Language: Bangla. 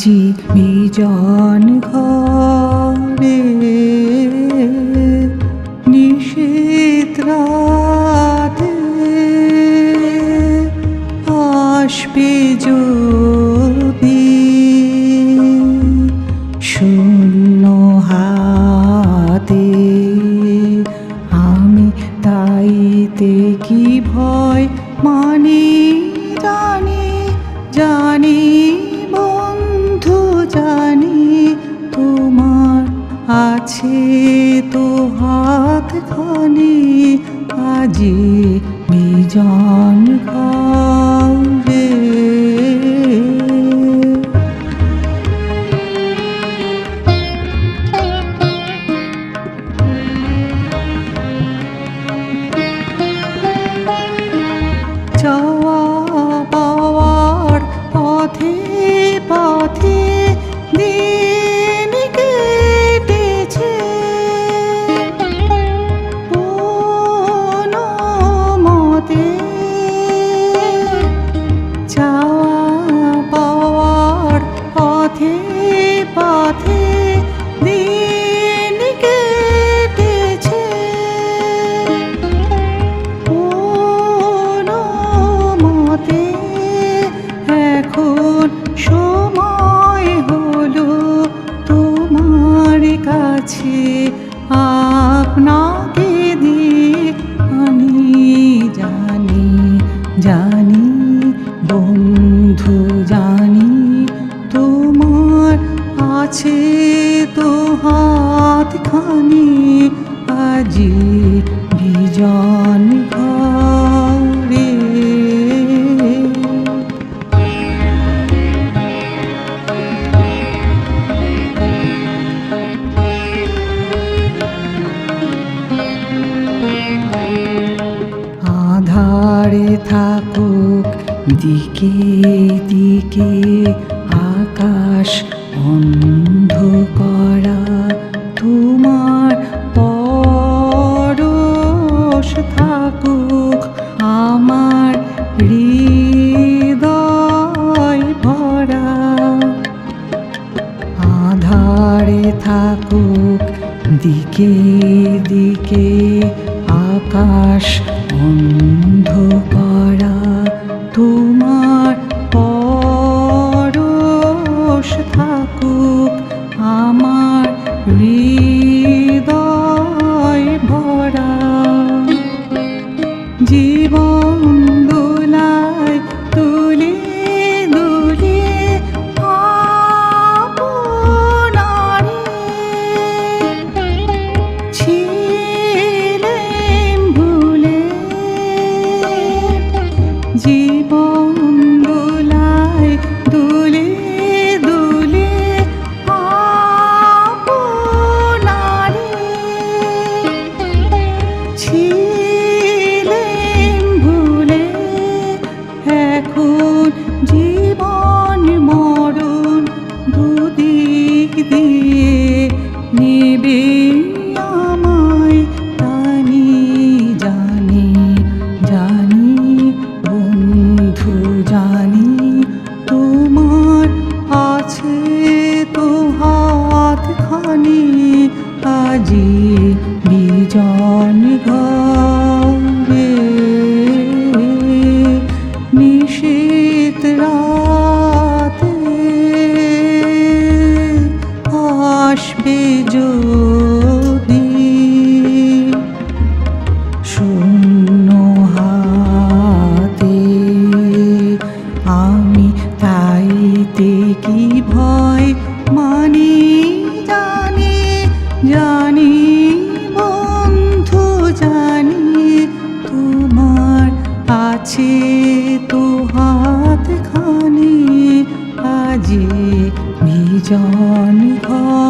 আজি বিজন ঘরে নিশীথ রাতে আসবে যদি শূন্য হাতে আমি তাইতে কি ভয় মানি জানি জানি বন্ধু জানি তোমার আছে তো হাতখানি আজি বিজন ঘরে চাওয়া পাওয়ার পথে পথে দিন কেটেছে কোনো মতে চাওয়া পাওয়ার পথে পথে দিন কেটেছে এখন সময় হলো তোমার কাছে আপনাকে দিয়ে আমি জানি জানি বন্ধু জানি তোমার আছে তো হাতখানি আজি বিজন ঘরে আধারে থাকুক দিকে দিকে আকাশ অন্ধ করা তোমার পরশ থাকুক আমার হৃদয় ভরা আধারে থাকুক দিকে দিকে আকাশ অন্ধ করা তোমার পরশ থাকুক আমার হৃদয় ভরা জীবন দোলায় তুলে দুলে আপনারে ছিলেম ভুলে জীবন দোলায় দুলে দুলে আপনারে ছিলেম ভুলে এখন জীবন মরণ দুদিক দিয়ে নেবে আমায় জানি জানি জানি বন্ধু জানি তোমার আছে তো হাতখানি আজি বিজন ঘরে নিশীথ রাতে আসবে যদি শূন্য হাতে আমি তাইতে কি ভয় মানি জানি জানি বন্ধু জানি তোমার আছে তো হাতখানি আজি বিজন ঘর।